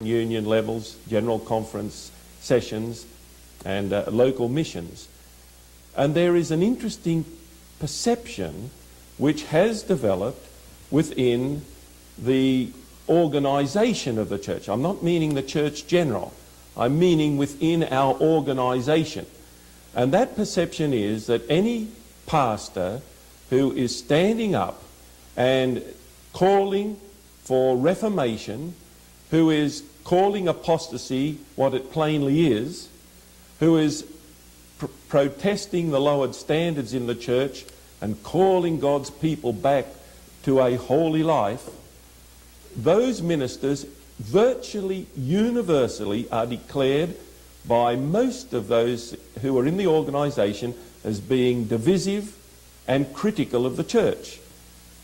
union levels, general conference sessions, and local missions. And there is an interesting perception which has developed within the organisation of the church. I'm not meaning the church general, I'm meaning within our organisation. And that perception is that any pastor who is standing up and calling for reformation, who is calling apostasy what it plainly is, who is protesting the lowered standards in the church and calling God's people back to a holy life, those ministers virtually universally are declared by most of those who are in the organisation as being divisive and critical of the church.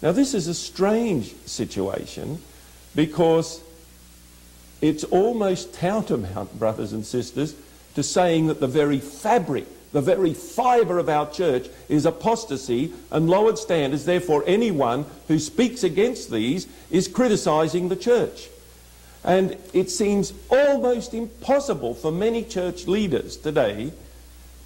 Now this is a strange situation because it's almost tantamount, brothers and sisters, to saying that the very fabric, the very fibre of our church is apostasy and lowered standards. Therefore anyone who speaks against these is criticising the church. And it seems almost impossible for many church leaders today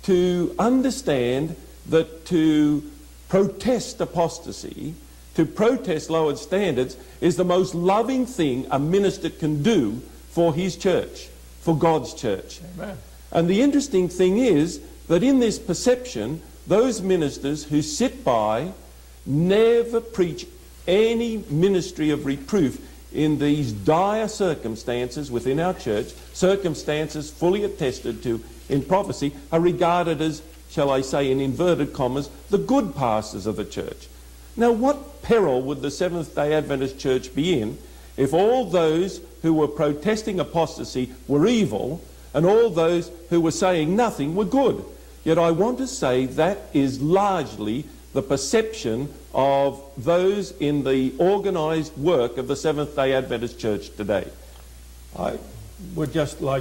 to understand that to protest apostasy, to protest lowered standards, is the most loving thing a minister can do for his church, for God's church. Amen. And the interesting thing is that in this perception, those ministers who sit by never preach any ministry of reproof in these dire circumstances within our church, circumstances fully attested to in prophecy, are regarded as, shall I say in inverted commas, the good pastors of the church. Now what peril would the Seventh-day Adventist Church be in if all those who were protesting apostasy were evil and all those who were saying nothing were good? Yet I want to say that is largely the perception of those in the organised work of the Seventh-day Adventist Church today. I would just like